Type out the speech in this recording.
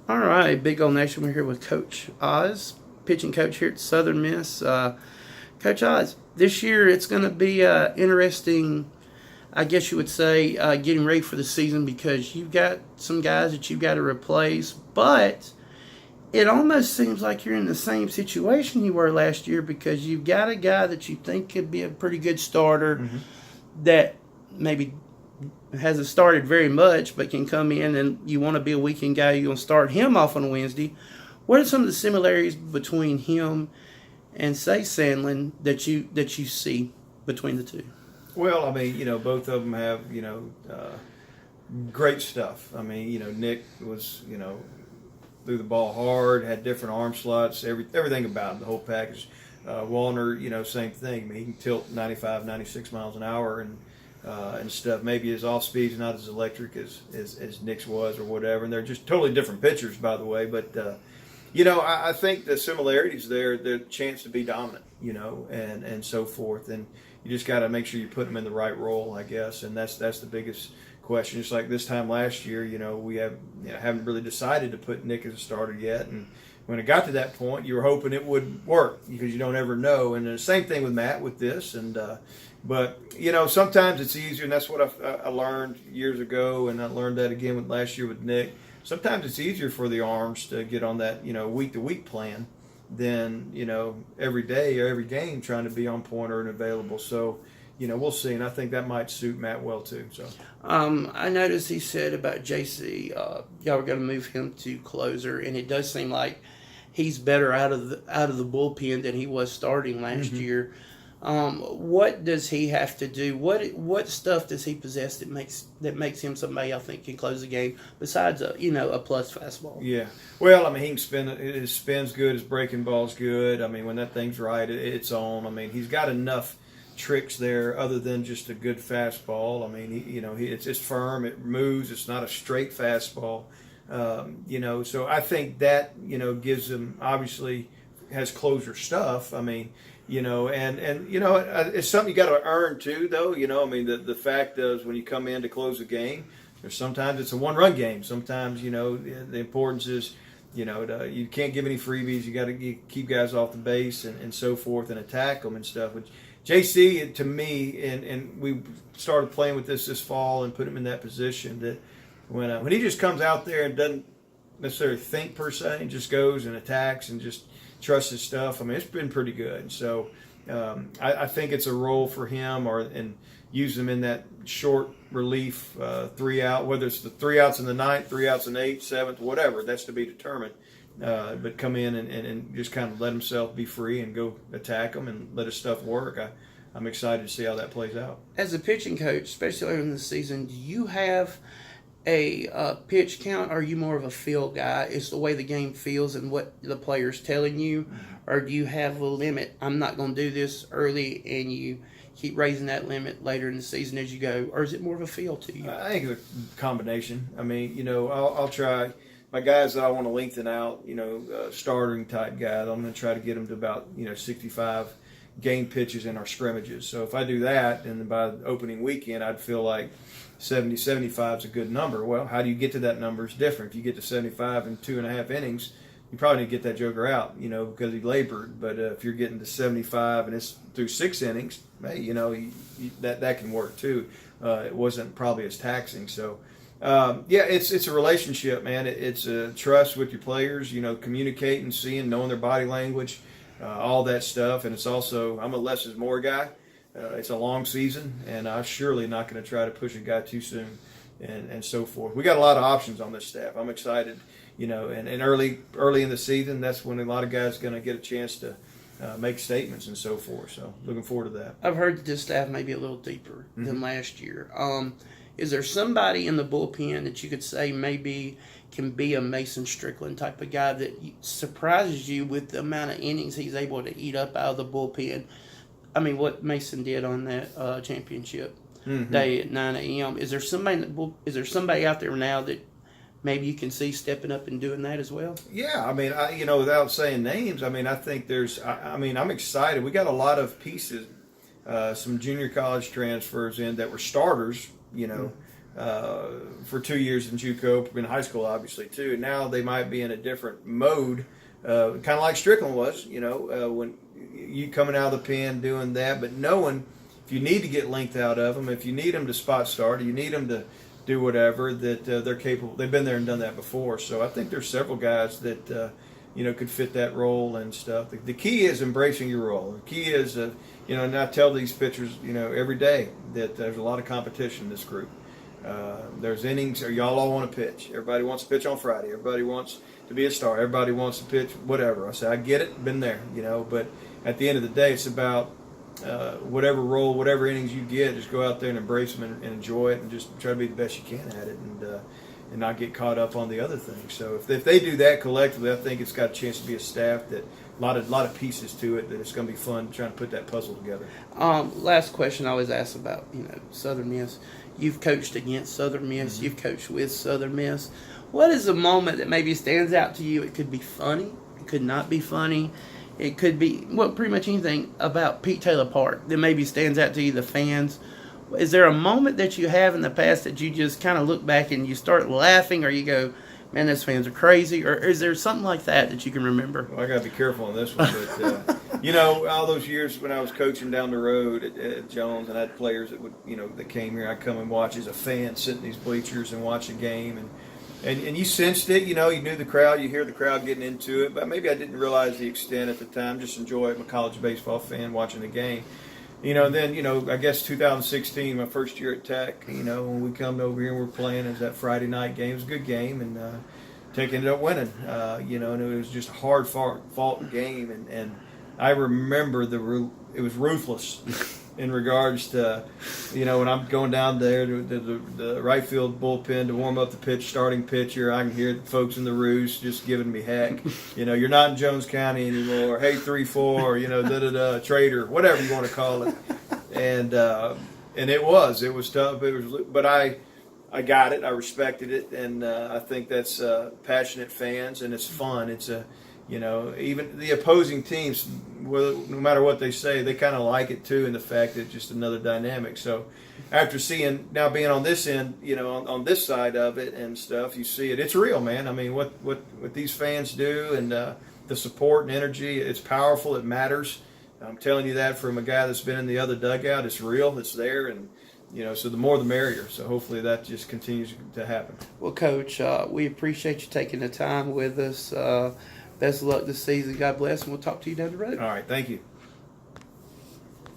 All right, Big Old Nation. We're here with Coach Oz, pitching coach here at Southern Miss. Coach Oz, this year it's going to be interesting, I guess you would say, getting ready for the season because you've got some guys that you've got to replace, but it almost seems like you're in the same situation you were last year because you've got a guy that you think could be a pretty good starter that maybe hasn't started very much but can come in and you want to be a weekend guy, you're going to start him off on a Wednesday. What are some of the similarities between him and, say, Sandlin that you see between the two? Well, I mean, both of them have, great stuff. I mean, Nick was, threw the ball hard, had different arm slots, everything about him, the whole package. Wallner, same thing. I mean, he can tilt 95, 96 miles an hour and stuff. Maybe his off speed's not as electric as Nick's was or whatever. And they're just totally different pitchers, by the way. But, I think the similarities there, the chance to be dominant, and so forth. And you just got to make sure you put them in the right role, I guess. And that's the biggest question. Just like this time last year, we haven't really decided to put Nick as a starter yet. And when it got to that point, you were hoping it would work because you don't ever know. And the same thing with Matt with this. And but sometimes it's easier, and that's what I learned years ago, and I learned that again with last year with Nick. Sometimes it's easier for the arms to get on that week to week plan than every day or every game trying to be on point or available. So we'll see, and I think that might suit Matt well too. So I noticed he said about JC, y'all were going to move him to closer, and it does seem like he's better out of the bullpen than he was starting last year. What does he have to do? What stuff does he possess that makes him somebody I think can close the game besides a plus fastball? Yeah, well, I mean he can spin. His spin's good. His breaking ball's good. I mean when that thing's right, it's on. I mean he's got enough tricks there other than just a good fastball. I mean it's firm. It moves. It's not a straight fastball. So I think that gives him obviously has closer stuff. I mean. It's something you got to earn too, though. I mean, the fact is when you come in to close a game, there's sometimes it's a one-run game. Sometimes, the importance is, you can't give any freebies. You got to keep guys off the base and so forth and attack them and stuff. Which JC, to me, and we started playing with this fall and put him in that position that when he just comes out there and doesn't necessarily think per se and just goes and attacks and just trust his stuff. I mean, it's been pretty good. So I think it's a role for him, and use him in that short relief 3 out, whether it's the 3 outs in the ninth, 3 outs in the eighth, seventh, whatever. That's to be determined. But come in and just kind of let himself be free and go attack them and let his stuff work. I'm excited to see how that plays out. As a pitching coach, especially early in the season, do you have a pitch count, or are you more of a feel guy? It's the way the game feels and what the player's telling you, or do you have a limit? I'm not going to do this early, and you keep raising that limit later in the season as you go, or is it more of a feel to you? I think it's a combination. I mean, I'll try my guys that I want to lengthen out. Starting type guys, I'm going to try to get them to about 65 game pitches in our scrimmages. So if I do that, and by the opening weekend, I'd feel like 70, 75 is a good number. Well, how do you get to that number is different. If you get to 75 in 2.5 innings, you probably need to get that joker out, because he labored. But if you're getting to 75 and it's through 6 innings, hey, that can work too. It wasn't probably as taxing. So, it's a relationship, man. It's a trust with your players, communicating, seeing, knowing their body language, all that stuff. And it's also, I'm a less is more guy. It's a long season, and I'm surely not going to try to push a guy too soon and so forth. We got a lot of options on this staff. I'm excited, and early in the season, that's when a lot of guys are going to get a chance to make statements and so forth. So looking forward to that. I've heard that this staff may be a little deeper than last year. Is there somebody in the bullpen that you could say maybe can be a Mason Strickland type of guy that surprises you with the amount of innings he's able to eat up out of the bullpen? I mean, what Mason did on that championship day at 9 a.m. Is there somebody out there now that maybe you can see stepping up and doing that as well? Yeah, I mean, without saying names, I mean, I think I'm excited. We got a lot of pieces, some junior college transfers in that were starters, for 2 years in JUCO, in high school, obviously too. And now they might be in a different mode, kind of like Strickland was. When you coming out of the pen doing that, but knowing if you need to get length out of them, if you need them to spot start, or you need them to do whatever, that they're capable. They've been there and done that before. So I think there's several guys that could fit that role and stuff. The key is embracing your role. The key is and I tell these pitchers every day that there's a lot of competition in this group. There's innings, or y'all all want to pitch. Everybody wants to pitch on Friday. Everybody wants to be a star. Everybody wants to pitch whatever. I say, I get it, been there, but at the end of the day, it's about whatever role, whatever innings you get, just go out there and embrace them and enjoy it, and just try to be the best you can at it, and not get caught up on the other things. So if they do that collectively, I think it's got a chance to be a staff that a lot of pieces to it, that it's going to be fun trying to put that puzzle together. Last question I always ask about Southern Miss. You've coached against Southern Miss. Mm-hmm. You've coached with Southern Miss. What is a moment that maybe stands out to you? It could be funny. It could not be funny. It could be, pretty much anything about Pete Taylor Park that maybe stands out to you, the fans. Is there a moment that you have in the past that you just kind of look back and you start laughing, or you go, man, those fans are crazy? Or is there something like that you can remember? Well, I got to be careful on this one. But, all those years when I was coaching down the road at Jones, and I had players that would, that came here, I'd come and watch as a fan, sit in these bleachers and watch a game. And you sensed it, you knew the crowd, you hear the crowd getting into it, but maybe I didn't realize the extent at the time, just enjoy it. I'm a college baseball fan watching the game. Then, I guess 2016, my first year at Tech, when we come over here and we're playing, it was that Friday night game. It was a good game, and Tech ended up winning, and it was just a hard fought game, and I remember it was ruthless. In regards to, when I'm going down there to the right field bullpen to warm up the starting pitcher, I can hear the folks in the roost just giving me heck. You're not in Jones County anymore. Hey, 3-4, traitor, whatever you want to call it. And it was tough. But I got it. I respected it, and I think that's passionate fans, and it's fun. It's even the opposing teams, no matter what they say, they kind of like it too, and the fact that it's just another dynamic. So after seeing, now being on this end, on this side of it and stuff, you see it. It's real, man. I mean, what these fans do, and the support and energy, it's powerful. It matters. I'm telling you that from a guy that's been in the other dugout. It's real. It's there, and so the more the merrier. So hopefully that just continues to happen. Well, Coach, we appreciate you taking the time with us. Best of luck this season. God bless, and we'll talk to you down the road. All right. Thank you.